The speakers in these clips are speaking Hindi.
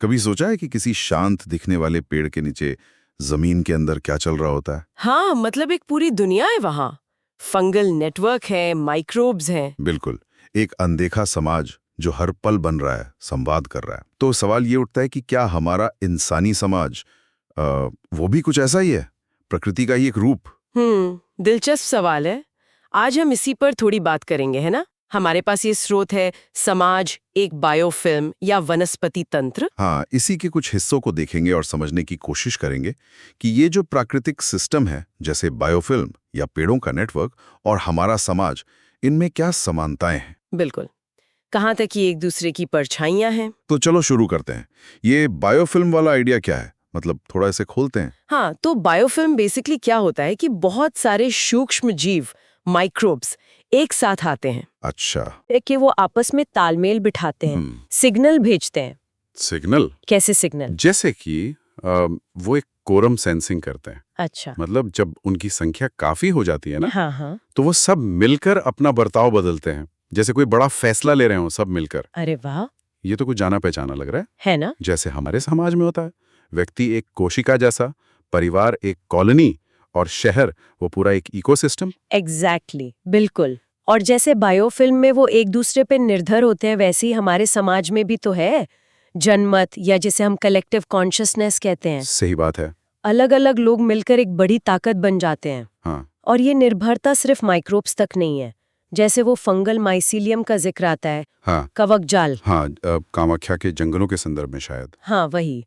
कभी सोचा है कि किसी शांत दिखने वाले पेड़ के नीचे जमीन के अंदर क्या चल रहा होता है? हाँ, मतलब एक पूरी दुनिया है वहाँ। फंगल नेटवर्क है, माइक्रोब्स हैं। बिल्कुल। एक अनदेखा समाज जो हर पल बन रहा है, संवाद कर रहा है। तो सवाल ये उठता है कि क्या हमारा इंसानी समाज अ, वो भी कुछ ऐसा ही है, प्रकृति का ही एक रूप? दिलचस्प सवाल है। आज हम इसी पर थोड़ी बात करेंगे, है ना? हमारे पास ये स्रोत है, समाज, एक बायोफिल्म या वनस्पति तंत्र। हाँ, इसी के कुछ हिस्सों को देखेंगे और समझने की कोशिश करेंगे कि ये जो प्राकृतिक सिस्टम है, जैसे बायोफिल्म या पेड़ों का नेटवर्क, और हमारा समाज, इनमें क्या समानताएं हैं। बिल्कुल। कहाँ तक ये एक दूसरे की परछाइयाँ हैं। तो चलो शुरू करते हैं। ये बायोफिल्म वाला आइडिया क्या है? मतलब थोड़ा इसे खोलते हैं। हाँ, तो बायोफिल्म बेसिकली क्या होता है कि बहुत सारे सूक्ष्म जीव, माइक्रोब्स, एक साथ आते हैं अच्छा। कि वो आपस में तालमेल बिठाते हैं, सिग्नल भेजते हैं। सिग्नल? कैसे सिग्नल? जैसे कि वो एक कोरम सेंसिंग करते हैं। अच्छा। मतलब जब उनकी संख्या काफी हो जाती है ना, हाँ हाँ। तो वो सब मिलकर अपना बर्ताव बदलते हैं। जैसे कोई बड़ा फैसला ले रहे हो सब मिलकर। अरे वाह। ये तो कुछ जाना पहचाना लग रहा है ना? है। जैसे हमारे समाज में होता है, व्यक्ति एक कोशिका जैसा, परिवार एक कॉलोनी, और शहर वो पूरा एक इकोसिस्टम। एग्जैक्टली, बिल्कुल। और जैसे बायोफिल्म में वो एक दूसरे पे निर्भर होते हैं, वैसे ही हमारे समाज में भी तो है। जनमत या जिसे हम कलेक्टिव कॉन्शियसनेस कहते हैं। सही बात है। अलग अलग लोग मिलकर एक बड़ी ताकत बन जाते हैं। हाँ। और ये निर्भरता सिर्फ माइक्रोब्स तक नहीं है। जैसे वो फंगल माइसीलियम का जिक्र आता है। हाँ। कवक जाल। हाँ, कामाख्या के जंगलों के संदर्भ में शायद। हाँ, वही।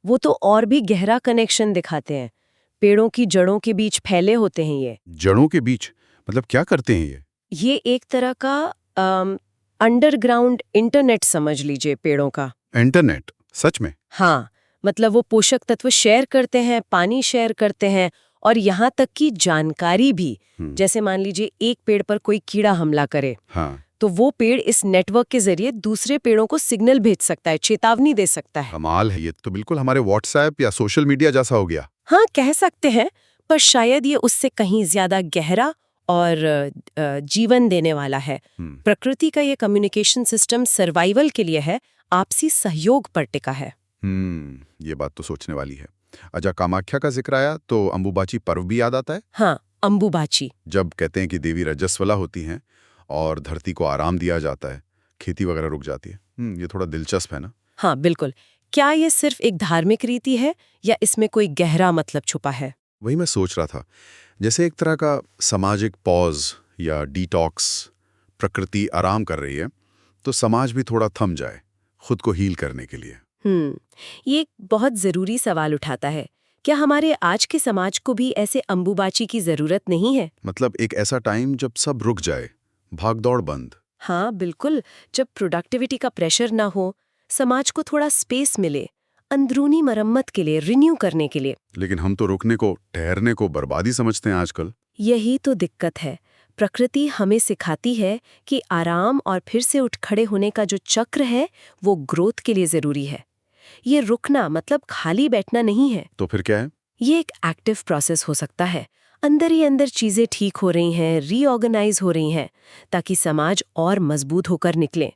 वो तो और भी गहरा कनेक्शन दिखाते हैं। पेड़ों की जड़ों के बीच फैले होते हैं ये। जड़ों के बीच? मतलब क्या करते हैं ये? ये एक तरह का अंडरग्राउंड इंटरनेट समझ लीजिए, पेड़ों का। इंटरनेट? सच में? हाँ, मतलब वो पोषक तत्व शेयर करते हैं, पानी शेयर करते हैं, और यहाँ तक कि जानकारी भी। जैसे मान लीजिए एक पेड़ पर कोई कीड़ा हमला करे, हाँ। तो वो पेड़ इस नेटवर्क के जरिए दूसरे पेड़ों को सिग्नल भेज सकता है, चेतावनी दे सकता है। कमाल है, ये तो बिल्कुल हमारे व्हाट्सएप या सोशल मीडिया जैसा हो गया। हाँ, कह सकते हैं, पर शायद ये उससे कहीं ज्यादा गहरा और जीवन देने वाला है। प्रकृति का ये कम्युनिकेशन सिस्टम सर्वाइवल के लिए है, आपसी सहयोग पर टिका है। ये बात तो सोचने वाली है। अच्छा, कामाख्या का जिक्र आया तो अंबुबाची पर्व भी याद आता है। हाँ, अंबुबाची। जब कहते हैं कि देवी रजस्वला होती हैं और धरती को आराम दिया जाता है, खेती वगैरह रुक जाती है। ये थोड़ा दिलचस्प है ना? हाँ, बिल्कुल। क्या ये सिर्फ एक धार्मिक रीति है या इसमें कोई गहरा मतलब छुपा है? वही मैं सोच रहा था, जैसे एक तरह का सामाजिक पॉज या डिटॉक्स। प्रकृति आराम कर रही है तो समाज भी थोड़ा थम जाए, खुद को हील करने के लिए। ये एक बहुत जरूरी सवाल उठाता है। क्या हमारे आज के समाज को भी ऐसे अंबुबाची की जरूरत नहीं है? मतलब एक ऐसा टाइम जब सब रुक जाए, भागदौड़ बंद। हाँ, बिल्कुल। जब प्रोडक्टिविटी का प्रेशर ना हो, समाज को थोड़ा स्पेस मिले, अंदरूनी मरम्मत के लिए, रिन्यू करने के लिए। लेकिन हम तो रुकने को, ठहरने को बर्बादी समझते हैं आजकल। यही तो दिक्कत है। प्रकृति हमें सिखाती है कि आराम और फिर से उठ खड़े होने का जो चक्र है, वो ग्रोथ के लिए जरूरी है। ये रुकना मतलब खाली बैठना नहीं है। तो फिर क्या है? ये एक एक्टिव प्रोसेस हो सकता है। अंदर ही अंदर चीजें ठीक हो रही हैं, रीऑर्गेनाइज हो रही हैं, ताकि समाज और मजबूत होकर निकले।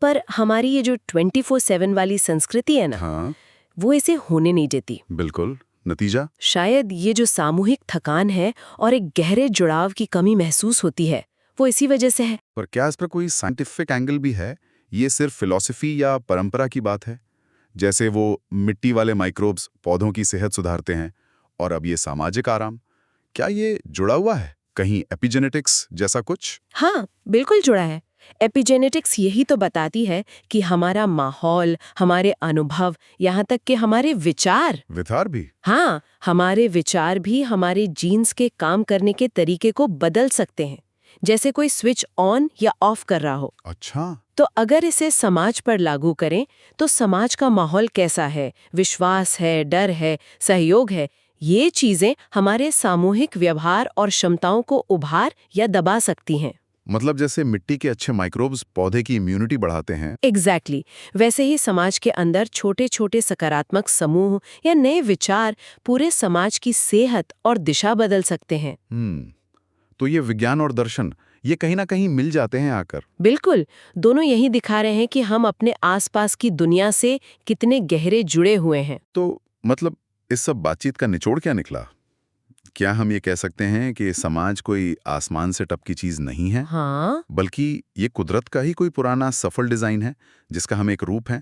पर हमारी ये जो 24/7 वाली संस्कृति है ना, हाँ। वो इसे होने नहीं देती। बिल्कुल। नतीजा? शायद ये जो सामूहिक थकान है और एक गहरे जुड़ाव की कमी महसूस होती है, वो इसी वजह से है। पर क्या इस पर कोई साइंटिफिक एंगल भी है? ये सिर्फ फिलॉसफी या परंपरा की बात है? जैसे वो मिट्टी वाले माइक्रोब्स पौधों की सेहत सुधारते हैं, और अब ये सामाजिक आराम, क्या ये जुड़ा हुआ है कहीं एपिजेनेटिक्स जैसा कुछ? हाँ, बिल्कुल जुड़ा है। एपिजेनेटिक्स यही तो बताती है कि हमारा माहौल, हमारे अनुभव, यहाँ तक कि हमारे विचार भी? हाँ, हमारे विचार भी हमारे जीन्स के काम करने के तरीके को बदल सकते हैं, जैसे कोई स्विच ऑन या ऑफ कर रहा हो। अच्छा। तो अगर इसे समाज पर लागू करें, तो समाज का माहौल कैसा है, विश्वास है, डर है, सहयोग है, ये चीजें हमारे सामूहिक व्यवहार और क्षमताओं को उभार या दबा सकती हैं। मतलब जैसे मिट्टी के अच्छे माइक्रोब्स पौधे की इम्यूनिटी बढ़ाते हैं। एग्जैक्टली। वैसे ही समाज के अंदर छोटे छोटे सकारात्मक समूह या नए विचार पूरे समाज की सेहत और दिशा बदल सकते हैं। तो ये विज्ञान और दर्शन, ये कहीं ना कहीं मिल जाते हैं आकर। बिल्कुल, दोनों यही दिखा रहे हैं कि हम अपने आसपास की दुनिया से कितने गहरे जुड़े हुए हैं। तो मतलब इस सब बातचीत का निचोड़ क्या निकला? क्या हम ये कह सकते हैं कि समाज कोई आसमान से टपकी चीज नहीं है, हाँ, बल्कि ये कुदरत का ही कोई पुराना सफल डिजाइन है जिसका हम एक रूप हैं?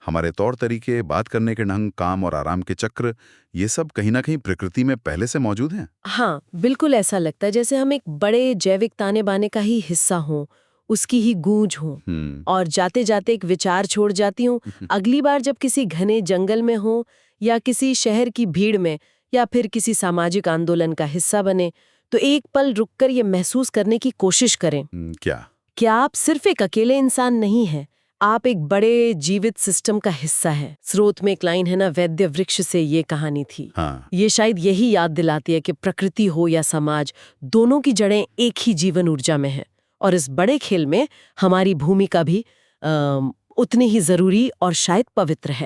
हमारे तौर तरीके, बात करने के ढंग, काम और आराम के चक्र, ये सब कहीं ना कहीं प्रकृति में पहले से मौजूद हैं। हाँ, बिल्कुल ऐसा लगता है जैसे हम एक बड़े जैविक ताने बाने का ही हिस्सा हों, उसकी ही गूंज हों। और जाते जाते एक विचार छोड़ जाती हूँ, अगली बार जब किसी घने जंगल में हो या किसी शहर की भीड़ में या फिर किसी सामाजिक आंदोलन का हिस्सा बने, तो एक पल रुककर ये महसूस करने की कोशिश करें क्या आप सिर्फ एक अकेले इंसान नहीं हैं, आप एक बड़े जीवित सिस्टम का हिस्सा हैं। स्रोत में एक लाइन है ना, वैद्य वृक्ष से ये कहानी थी। हाँ। ये शायद यही याद दिलाती है कि प्रकृति हो या समाज, दोनों की जड़ें एक ही जीवन ऊर्जा में हैं। और इस बड़े खेल में हमारी भूमिका भी उतनी ही जरूरी और शायद पवित्र है।